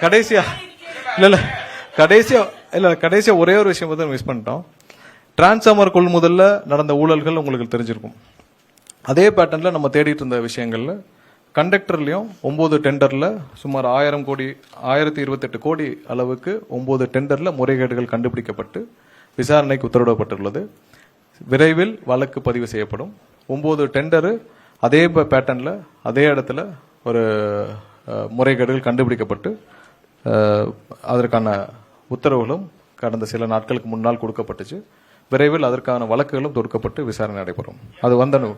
கடைசியா கடைசியா ஒரே ஒரு விஷயம் வந்து மிஸ் பண்ணிட்டோம். டிரான்ஸ்ஃபார்மர் கொள்முதல்ல நடந்த ஊழல்கள் உங்களுக்கு தெரிஞ்சிருக்கும். அதே பேட்டர்ன்ல நம்ம தேடிட்டு இருந்த விஷயங்கள்ல கண்டக்டர்லயும் 9 டெண்டர்ல சுமார் 1028 கோடி அளவுக்கு 9 டெண்டர்ல முறைகேடுகள் கண்டுபிடிக்கப்பட்டு விசாரணைக்கு உத்தரவிடப்பட்டுள்ளது. விரைவில் வழக்கு பதிவு செய்யப்படும். 9 டெண்டரு அதே பேட்டர்ன்ல அதே இடத்துல ஒரு முறைகேடுகள் கண்டுபிடிக்கப்பட்டு அதற்கான உத்தரவுகளும் கடந்த சில நாட்களுக்கு முன்னால் கொடுக்கப்பட்டுச்சு. விரைவில் அதற்கான வழக்குகளும் தொடுக்கப்பட்டு விசாரணை நடைபெறும். அது வந்தனு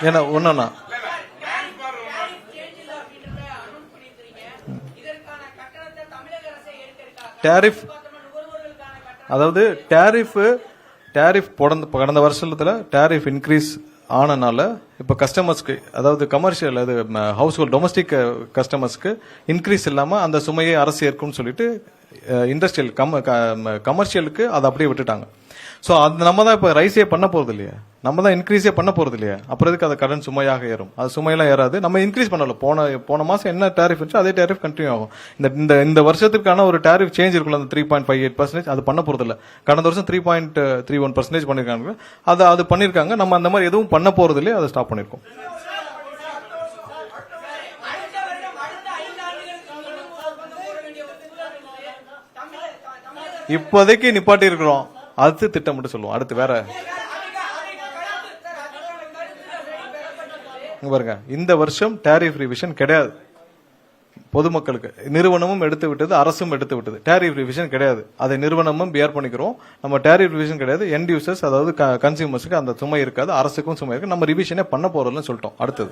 ஏன்னா ஒன்னா டேரிஃப், அதாவது டேரிஃப் கடந்த வருஷத்துல டேரிஃப் இன்க்ரீஸ் ஆனனால இப்ப கஸ்டமர்ஸ்க்கு, அதாவது கமர்ஷியல், அது ஹவுஸ் ஹோல்ட் டொமஸ்டிக் கஸ்டமர்ஸ்க்கு இன்க்ரீஸ் இல்லாம அந்த சுமையை அரசு ஏற்கும்னு சொல்லிட்டு இண்டஸ்ட்ரியல் கமர்ஷியலுக்கு அதை அப்படியே விட்டுட்டாங்க. ஸோ அது நம்ம தான் இப்போ ரைஸே பண்ண போறது இல்லையா, நம்ம தான் இன்க்ரீஸே பண்ண போறது இல்லையா, அப்புறம் எதுக்கு அதை கடன் சுமையாக ஏறும்? அது சுமையெல்லாம் ஏறாது. நம்ம இன்க்ரீஸ் பண்ணல. போன மாசம் என்ன டேரிஃப் இருந்துச்சோ அதே டேரிஃப் கண்டினியூ ஆகும். இந்த வருஷத்துக்கான ஒரு டேரிஃப் சேஞ்ச் இருக்குல்ல, அந்த 3.58% அது பண்ண போறது இல்ல. கடந்த வருஷம் 3.31% பண்ணிருக்காங்க. அது பண்ணிருக்காங்க. நம்ம அந்த மாதிரி எதுவும் பண்ண போறது இல்லையா, அதை ஸ்டாப் பண்ணிருக்கோம். இப்போதைக்கு நிப்பாட்டி இருக்கிறோம். அடுத்து திட்டமிட்டு சொல்லுவோம். அடுத்து வேற பாருங்க, இந்த வருஷம் டேரிஃப் ரிவிஷன் கிடையாது. பொதுமக்களுக்கு நிறுவனமும் எடுத்து விட்டது, அரசும் எடுத்து விட்டது. டேரிஃப் ரிவிஷன் கிடையாது. அதை நிறுவனமும் பியர் பண்ணிக்கிறோம். நம்ம டேரிஃப் ரிவிஷன் கிடையாது. எண்ட் யூசர்ஸ், அதாவது கன்சியூமர்ஸ்க்கு அந்த சுமை இருக்காது, அரசுக்கும் சுமை இருக்கு. நம்ம ரிவிஷனே பண்ண போறோம்னு சொல்லிட்டோம். அடுத்தது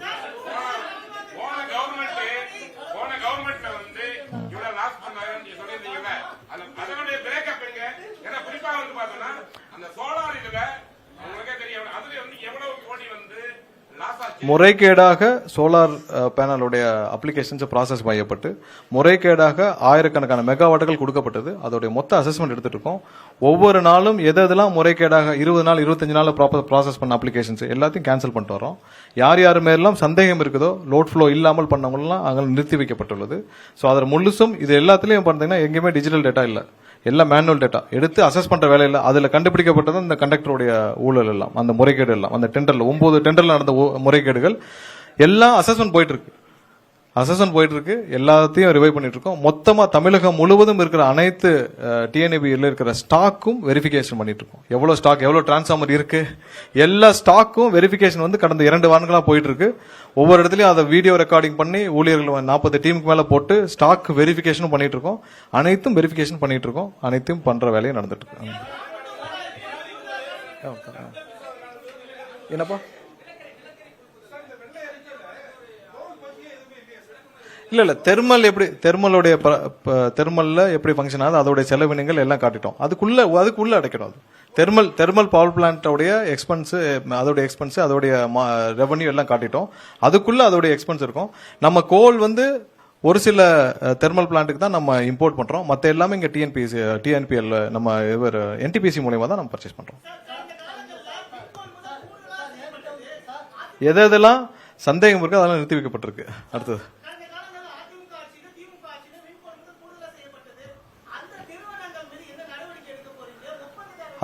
முறைகேடாக சோலார் பேனலுடைய அப்ளிகேஷன்ஸ் ப்ராசஸ் செய்யப்பட்டு முறைகேடாக ஆயிரக்கணக்கான மெகாவாட்டுகள் கொடுக்கப்பட்டது. அதோடைய மொத்த அசஸ்மெண்ட் எடுத்துட்டு இருக்கோம். ஒவ்வொரு நாளும் எதெல்லாம் முறைகேடாக 20 நாள் 25 நாள் ப்ராசஸ் பண்ண அப்ளிகேஷன்ஸ் எல்லாத்தையும் கேன்சல் பண்ணிட்டு வரோம். யார் மேலாம் சந்தேகம் இருக்குதோ, லோட் ஃப்ளோ இல்லாமல் பண்ணவங்கலாம் அங்கே நிறுத்தி வைக்கப்பட்டுள்ளது. ஸோ அதில் முழுசும் இது எல்லாத்துலயும் பார்த்தீங்கன்னா எங்கேயுமே டிஜிட்டல் டேட்டா இல்லை, எல்லாம் மேனுவல் டேட்டா எடுத்து அசஸ் பண்ற வேலையில அதுல கண்டுபிடிக்கப்பட்டது இந்த கண்டக்டருடைய ஊழல் எல்லாம், அந்த முறைகேடு எல்லாம். அந்த டெண்டர்ல 9 டெண்டர்ல நடந்த முறைகேடுகள் எல்லாம் அசஸ்மெண்ட் போயிட்டு இருக்கு. எல்லாத்தையும் ரிவைவ் பண்ணிட்டு இருக்கோம். மொத்தமா தமிழகம் முழுவதும் இருக்கிற அனைத்து டிஎன்ஏபியில் இருக்கிற ஸ்டாக்கும் வெரிஃபிகேஷன் பண்ணிட்டு இருக்கோம். எவ்வளவு ஸ்டாக், எவ்வளவு டிரான்ஸ்ஃபார்மர் இருக்கு, எல்லா ஸ்டாக்கும் வெரிஃபிகேஷன் வந்து கடந்த 2 வாரங்களா போயிட்டு இருக்கு. ஒவ்வொரு இடத்துலயும் அதை வீடியோ ரெக்கார்டிங் பண்ணி ஊழியர்கள் 40 டீமுக்கு மேல போட்டு ஸ்டாக் வெரிஃபிகேஷனும் பண்ணிட்டு இருக்கோம். அனைத்தும் வெரிஃபிகேஷன் பண்ணிட்டு இருக்கோம். அனைத்தும் பண்ற வேலையை நடந்துட்டு இருக்கு. என்னப்பா இல்ல தெர்மல் எப்படி, தெர்மல்ல எப்படி ஃபங்க்ஷன் ஆகுது, அதோட செலவினங்கள் எல்லாம் காட்டிட்டோம். அதுக்குள்ள அடைக்கணும். அது தெர்மல் பவர் பிளான்டோடைய எக்ஸ்பென்ஸ், அதோடைய எக்ஸ்பென்ஸ், அதோடைய ரெவன்யூ எல்லாம் காட்டிட்டோம். அதுக்குள்ள அதோடைய எக்ஸ்பென்ஸ் இருக்கும். நம்ம கோல் வந்து ஒரு சில தெர்மல் பிளான்ட்டுக்கு தான் நம்ம இம்போர்ட் பண்றோம். மத்த எல்லாமே இங்க டிஎன்பிஎல் நம்ம என்டிபிசி மூலமா தான் நம்ம பர்ச்சேஸ் பண்றோம். எதெல்லாம் சந்தேகம் இருக்கு அதெல்லாம் நிறுத்தி வைக்கப்பட்டிருக்கு. அடுத்தது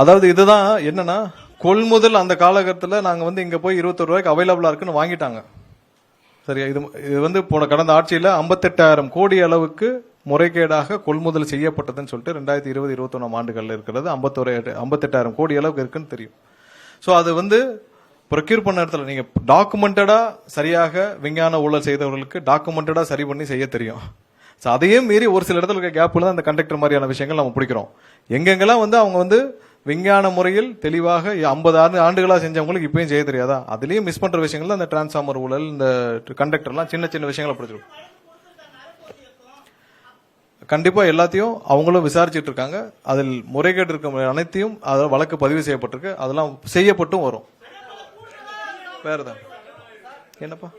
அதாவது இதுதான் என்னன்னா, கொள்முதல் அந்த காலகட்டத்தில் நாங்க வந்து இங்க போய் 21 ரூபாய்க்கு அவைலபிளா இருக்குன்னு வாங்கிட்டாங்க. சரியா? இது வந்து கடந்த ஆட்சியில 58,000 கோடி அளவுக்கு முறைகேடாக கொள்முதல் செய்யப்பட்டதுன்னு சொல்லிட்டு 2020-21 ஆண்டுகள்ல இருக்கிறது 58,000 கோடி அளவுக்கு இருக்குன்னு தெரியும். சோ அது வந்து ப்ரொக்யூர் பண்ண இடத்துல நீங்க டாக்குமெண்டடா சரியாக விஞ்ஞான ஊழல் செய்தவர்களுக்கு டாக்குமெண்டடா சரி பண்ணி செய்ய தெரியும். அதையும் மீறி ஒரு சில இடத்துல இருக்க கேப்ல தான் இந்த கண்டக்டர் மாதிரியான விஷயங்கள் நம்ம பிடிக்கிறோம். எங்கெங்கெல்லாம் வந்து அவங்க வந்து விஞ்ஞான முறையில் தெளிவாக 50 ஆண்டுகளா செஞ்சவங்களுக்கு இப்பயும் செய்ய தெரியாதா, அதுலயும் மிஸ் பண்ற விஷயங்கள் அந்த டிரான்ஸ்ஃபார்மர் ஊழல், இந்த கண்டக்டர்லாம் சின்ன சின்ன விஷயங்களை பிடிச்சிருக்கும். கண்டிப்பா எல்லாத்தையும் அவங்களும் விசாரிச்சுட்டு இருக்காங்க. அதில் முறைகேடு இருக்க அனைத்தையும் அதில் வழக்கு பதிவு செய்யப்பட்டிருக்கு. அதெல்லாம் செய்யப்பட்டும் வரும். வேறதான் என்னப்பா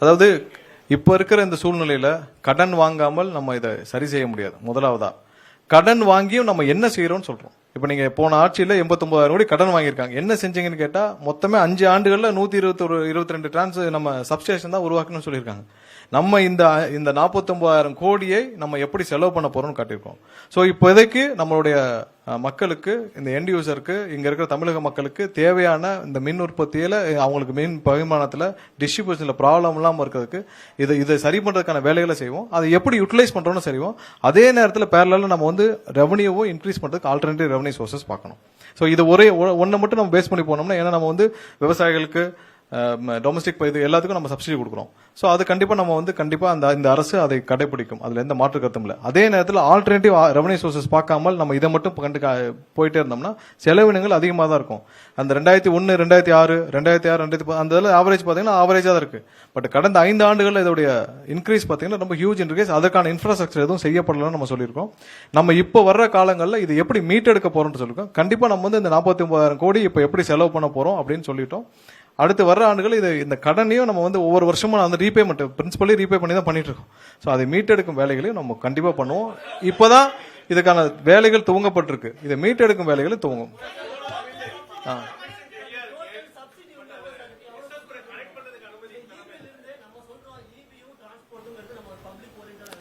அதாவது இப்ப இருக்கிற இந்த சூழ்நிலையில கடன் வாங்காமல் நம்ம இதை சரி செய்ய முடியாது. முதலாவதா கடன் வாங்கியும் நம்ம என்ன செய்யறோம்னு சொல்றோம். இப்ப நீங்க போன ஆட்சியில 89,000 கோடி கடன் வாங்கியிருக்காங்க. என்ன செஞ்சீங்கன்னு கேட்டா மொத்தமே 5 ஆண்டுகள்ல 122 நம்ம சப்ஸ்டேஷன் தான் உருவாக்கணும்னு சொல்லியிருக்காங்க. நம்ம இந்த 49,000 கோடியை நம்ம எப்படி செலவு பண்ண போறோம்னு காட்டியிருக்கோம். சோ இப்போதைக்கு நம்மளுடைய மக்களுக்கு, இந்த எண்ட் யூசருக்கு, இங்க இருக்கிற தமிழக மக்களுக்கு தேவையான இந்த மின் உற்பத்தியில, அவங்களுக்கு மின் பரிமாணத்துல, டிஸ்ட்ரிபியூஷன்ல ப்ராப்ளம் இல்லாம இருக்கிறதுக்கு இதை சரி பண்றதுக்கான வேலைகளை செய்வோம். அதை எப்படி யூட்டிலைஸ் பண்றோம்னு செய்வோம். அதே நேரத்தில் பேரலால நம்ம வந்து ரெவன்யூவும் இன்க்ரீஸ் பண்றதுக்கு ஆல்டர்னேட்டிவ் ரெவன்யூ சோர்சஸ் பார்க்கணும். சோ இது ஒன்றை மட்டும் நம்ம பேஸ் பண்ணி போனோம்னா, ஏன்னா நம்ம வந்து விவசாயிகளுக்கு, டொமஸ்டிக் இது எல்லாத்துக்கும் நம்ம சப்சிடி கொடுக்குறோம். சோ அது கண்டிப்பா நம்ம வந்து கண்டிப்பா இந்த அரசு அதை கடைபிடிக்கும். அதுல எந்த மாற்று கருத்தும் இல்லை. அதே நேரத்தில் ஆல்டர்னேட்டிவ் ரெவன்யூ சோர்சஸ் பார்க்காமல் நம்ம இதை மட்டும் போயிட்டே இருந்தோம்னா செலவினங்கள் அதிகமாக தான் இருக்கும். அந்த 2001, 2006, 2010 அந்த இதில் ஆவரேஜ் பார்த்தீங்கன்னா ஆவரேஜா தான் இருக்கு. பட் கடந்த 5 ஆண்டுகள் இதோடைய இன்க்ரீஸ் பார்த்தீங்கன்னா ரொம்ப ஹியூஜ் இன்க்ரீஸ். அதற்கான இன்ஃப்ராஸ்ட்ரக்சர் எதுவும் செய்யப்படலன்னு நம்ம சொல்லியிருக்கோம். நம்ம இப்போ வர்ற காலங்களில் இது எப்படி மீட்டெடுக்க போறோம்னு சொல்லியிருக்கோம். கண்டிப்பா நம்ம வந்து இந்த 49,000 கோடி இப்போ எப்படி செலவு பண்ண போறோம் அப்படின்னு சொல்லிட்டோம். அடுத்து வர்ற ஆண்டுகள் இந்த கடனையும் நம்ம வந்து ஒவ்வொரு வருஷமும் அந்த ரீபேமெண்ட் பிரின்சிபலி ரீபே பண்ணி தான் பண்ணிட்டு இருக்கோம். ஸோ அதை மீட்டெடுக்கும் வேலைகளையும் நம்ம கண்டிப்பா பண்ணுவோம். இப்போதான் இதுக்கான வேலைகள் துவங்கப்பட்டிருக்கு. இதை மீட்டெடுக்கும் வேலைகளும் துவங்கும்.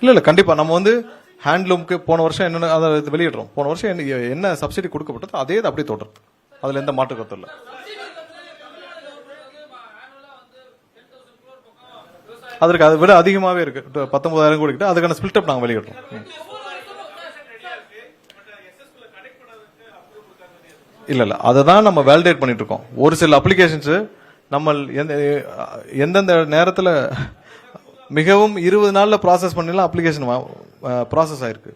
இல்ல கண்டிப்பா நம்ம வந்து ஹேண்ட்லூம்க்கு போன வருஷம் என்னென்ன அதை வெளியிடுறோம். போன வருஷம் என்ன சப்சிடி கொடுக்கப்பட்டதோ அதே அப்படியே தொடருது. அதுல எந்த மாற்று கருத்தும் இல்லை. அதற்கு அதை விட அதிகமாவே இருக்கு. 19,000 கோடி கிட்ட அதுக்கான ஸ்பிளிட் அப் நாங்க வெளியிடுறோம். இல்ல அதை நம்ம வேலிடேட் பண்ணிட்டு இருக்கோம். ஒரு சில அப்ளிகேஷன்ஸ் நம்ம எந்தெந்த நேரத்தில் மிகவும் 20 நாள்ல ப்ராசஸ் பண்ணலாம் அப்ளிகேஷன் ப்ராசஸ் ஆயிருக்கு.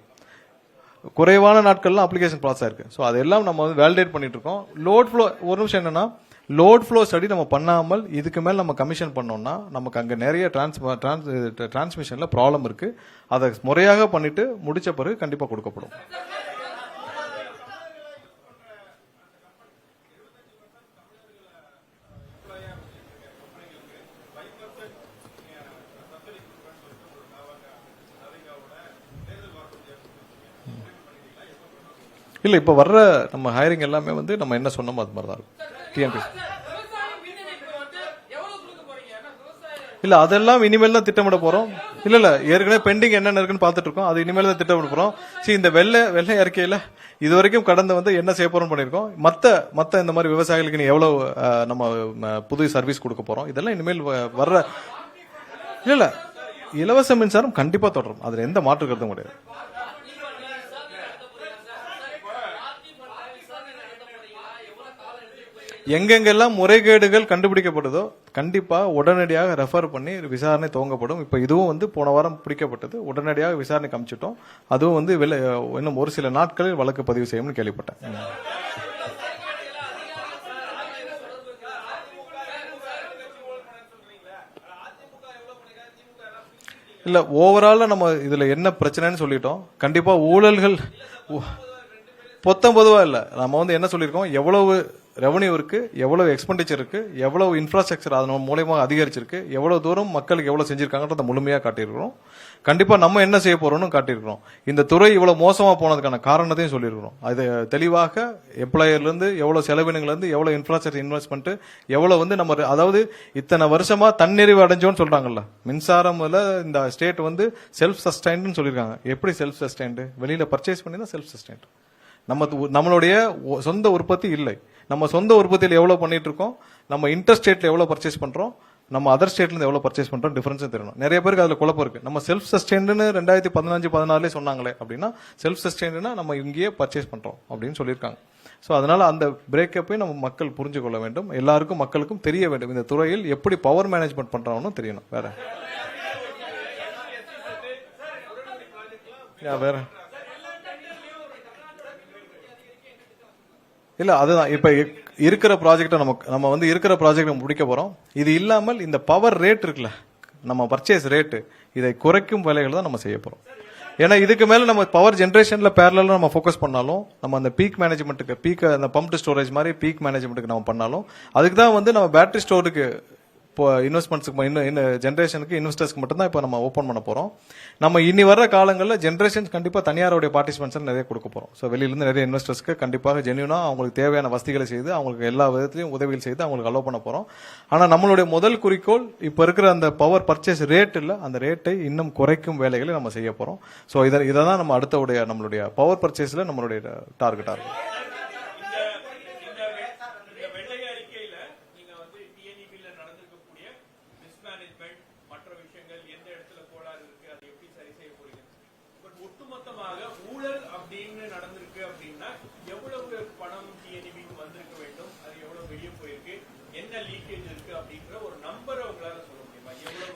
குறைவான நாட்கள்லாம் அப்ளிகேஷன் ப்ராசஸ் ஆயிருக்கு. ஸோ அதெல்லாம் நம்ம வந்து வேலிடேட் பண்ணிட்டு இருக்கோம். லோட் ஃப்ளோ ஒரு நிமிஷம் என்னன்னா, லோட் ஃப்ளோ ஸ்டடி நம்ம பண்ணாமல் இதுக்கு மேல நம்ம கமிஷன் பண்ணோம்னா நமக்கு அங்க நிறைய டிரான்ஸ்மிஷன்ல ப்ராப்ளம் இருக்கு. அதை முறையாக பண்ணிட்டு முடிச்ச பிறகு கண்டிப்பா கொடுக்கப்படும். இல்ல இப்ப வர்ற நம்ம ஹையரிங் எல்லாமே வந்து நம்ம என்ன சொன்னோமோ அது மாதிரி தான் இருக்கும். இல்ல அதெல்லாம் இனிமேல் தான் திட்டமிட போறோம். இல்ல ஏற்கனவே பெண்டிங் என்னென்ன இருக்குன்னு பாத்துட்டு இருக்கோம். அது இனிமேல் தான் திட்டமிட போறோம். இந்த வெள்ளை அறிக்கையில இது வரைக்கும் கடந்து வந்து என்ன செய்ய போறோம் பண்ணிருக்கோம். மத்த இந்த மாதிரி விவசாயிகளுக்கு நீ எவ்வளவு நம்ம புது சர்வீஸ் கொடுக்க போறோம், இதெல்லாம் இனிமேல் வர்ற இல்ல இலவச மின்சாரம் கண்டிப்பா தொடரும். அதுல எந்த மாற்று கருத்தும் கிடையாது. எங்கெங்கெல்லாம் முறைகேடுகள் கண்டுபிடிக்கப்படுதோ கண்டிப்பா உடனடியாக ரெஃபர் பண்ணி விசாரணை துவங்கப்படும். இப்ப இதுவும் வந்து போன வாரம் பிடிக்கப்பட்டது. உடனடியாக விசாரணை காமிச்சிட்டோம். அதுவும் வந்து இன்னும் ஒரு சில நாட்களில் வழக்கு பதிவு செய்யும்னு கேள்விப்பட்டேன். இல்ல ஓவரால நம்ம இதுல என்ன பிரச்சனைன்னு சொல்லிட்டோம். கண்டிப்பா ஊழல்கள் பொதுவா இல்ல. நம்ம வந்து என்ன சொல்லியிருக்கோம், எவ்வளவு ரெவன்யூ இருக்கு, எவ்வளவு எக்ஸ்பெண்டிச்சர் இருக்கு, எவ்வளவு இன்ஃப்ராஸ்ட்ரக்சர் அதன் மூலமா அதிகரிச்சிருக்கு, எவ்வளவு தூரம் மக்களுக்கு எவ்வளவு செஞ்சிருக்காங்கன்றத முழுமையா காட்டியிருக்கிறோம். கண்டிப்பா நம்ம என்ன செய்ய போறோம்னு காட்டியிருக்கிறோம். இந்த துறை இவ்வளவு மோசமா போனதுக்கான காரணத்தையும் சொல்லியிருக்கிறோம். அது தெளிவாக எம்ப்ளாயர்ல இருந்து எவ்வளவு செலவினங்கள்ல இருந்து எவ்வளவு இன்ஃப்ராஸ்ட்ரக்சர் இன்வெஸ்ட்மெண்ட், எவ்வளவு வந்து நம்ம அதாவது இத்தனை வருஷமா தன்னிறைவு அடைஞ்சோன்னு சொல்றாங்கல்ல. மின்சாரம்ல இந்த ஸ்டேட் வந்து செல்ஃப் சஸ்டைன்ட்னு சொல்லியிருக்காங்க. எப்படி செல்ஃப் சஸ்டைன்ட்? வெளியில பர்ச்சேஸ் பண்ணி தான் செல்ஃப் சஸ்டைன்ட். நம்மளுடைய சொந்த உற்பத்தி இல்லை. நம்ம சொந்த உற்பத்தியில் எவ்வளவு பண்ணிட்டு இருக்கோம், நம்ம இன்டர் ஸ்டேட்ல எவ்வளவு பர்ச்சேஸ் பண்றோம், நம்ம அதர் ஸ்டேட்ல இருந்து எவ்வளவு பர்ச்சேஸ் பண்றோம், டிஃபரன்ஸ் தெரியணும். நிறைய பேருக்கு அதுல குழப்பம் இருக்கு. நம்ம செல்ஃப் சஸ்டைன்ட்னு 2015-16 சொன்னாங்களே அப்படின்னா, செல்ஃப் சஸ்டைன்ட்னா நம்ம இங்கேயே பர்ச்சேஸ் பண்றோம் அப்படின்னு சொல்லியிருக்காங்க. சோ அதனால அந்த பிரேக்கப்பை நம்ம மக்கள் புரிஞ்சு கொள்ள வேண்டும். எல்லாருக்கும் மக்களுக்கும் தெரிய வேண்டும். இந்த துறையில் எப்படி பவர் மேனேஜ்மெண்ட் பண்றோம்னு தெரியணும். வேற இல்ல அதுதான் இப்ப இருக்கிற ப்ராஜெக்ட் நம்ம வந்து இருக்கிற ப்ராஜெக்ட் முடிக்க போறோம். இது இல்லாமல் இந்த பவர் ரேட் இருக்குல்ல, நம்ம பர்ச்சேஸ் ரேட்டு, இதை குறைக்கும் வேலைகள் தான் நம்ம செய்ய போறோம். ஏன்னா இதுக்கு மேல நம்ம பவர் ஜெனரேஷன்ல பேரலா நம்ம ஃபோக்கஸ் பண்ணாலும், நம்ம அந்த பீக் மேனேஜ்மெண்ட்டுக்கு அந்த பம்ப்டு ஸ்டோரேஜ் மாதிரி பீக் மேனேஜ்மெண்ட்டுக்கு நம்ம பண்ணாலும், அதுக்கு தான் வந்து நம்ம பேட்டரி ஸ்டோருக்கு இப்போ இன்வெஸ்ட்மெண்ட்ஸுக்கு இன்னும் ஜென்ரேஷனுக்கு இன்வெஸ்டர்ஸ்க்கு மட்டும் தான் இப்போ நம்ம ஓப்பன் பண்ண போறோம். நம்ம இனி வர்ற காலங்களில் ஜென்ரேஷன்ஸ் கண்டிப்பா தனியாருடைய பார்ட்டிசிபென்ட்ஸ் நிறைய கொடுக்க போறோம். ஸோ வெளியிலிருந்து நிறைய இன்வெஸ்டர்ஸ்க்கு கண்டிப்பாக ஜென்யூனா அவங்களுக்கு தேவையான வசதிகளை செய்து அவங்களுக்கு எல்லா விதத்திலையும் உதவிகள் செய்து அவங்களுக்கு அலோவ் பண்ண போறோம். ஆனா நம்மளுடைய முதல் குறிக்கோள் இப்ப இருக்கிற அந்த பவர் பர்ச்சேஸ் ரேட் இல்ல, அந்த ரேட்டை இன்னும் குறைக்கும் வேலைகளை நம்ம செய்ய போறோம். ஸோ இதை தான் நம்ம நம்மளுடைய பவர் பர்ச்சேஸ்ல நம்மளுடைய டார்கெட்டா இருக்கும்.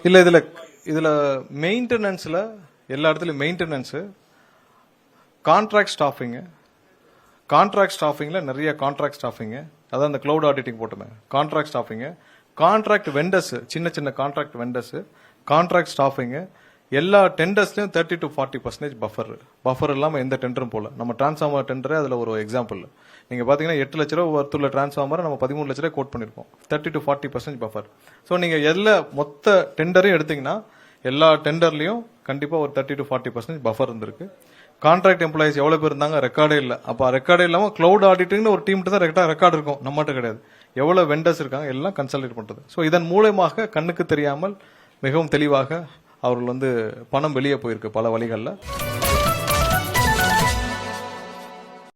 இல்ல இதுல மெயின்டெனன்ஸ்ல எல்லா இடத்துலயும் மெயின்டெனன்ஸ், கான்ட்ராக்ட் ஸ்டாஃபிங்ல நிறைய கான்ட்ராக்ட் ஸ்டாஃபிங், அதான் அந்த கிளவுட் ஆடிட்டிங் போட்டுமே கான்ட்ராக்ட் ஸ்டாஃபிங், கான்ட்ராக்ட் வெண்டர்ஸ், சின்ன சின்ன கான்ட்ராக்ட் வெண்டர்ஸ், கான்ட்ராக்ட் ஸ்டாஃபிங், எல்லா டெண்டர்ஸ்லயும் 30 to 40% பஃபர் இல்லாம எந்த டெண்டரும் போல. நம்ம டிரான்ஸ்ஃபார்மர் டெண்டரே அதுல ஒரு எக்ஸாம்பிள். நீங்க பாத்தீங்கன்னா 8 லட்ச ரூபாய் வர்த்துள்ள டிரான்ஸ்ஃபார்மர் நம்ம 13 லட்ச ரூபாய் கோட் பண்ணிருக்கோம். 30 to 40% பஃபர். சோ நீங்க எல்லா மொத்த டெண்டரையும் எடுத்தீங்கன்னா எல்லா டெண்டர்லயும் கண்டிப்பா ஒரு 30 to 40% பஃபர் இருந்திருக்கு. கான்ட்ராக்ட் எம்ப்ளாயிஸ் எவ்வளவு பேர் இருந்தாங்க, ரெக்கார்டே இல்ல. அப்ப ரெக்கார்டே இல்லாம கிளவுட் ஆடிட்டிங்னு ஒரு டீம் தான் ரெக்கார்டு இருக்கும், நம்மகிட்ட கிடையாது. எவ்வளவு வெண்டர்ஸ் இருக்காங்க எல்லாம் கன்சல்டேட் பண்றது. சோ இதன் மூலமாக கண்ணுக்கு தெரியாமல் மிகவும் தெளிவாக அவர்கள் பணம் வெளியே போயிருக்கு பல வழிகளில்.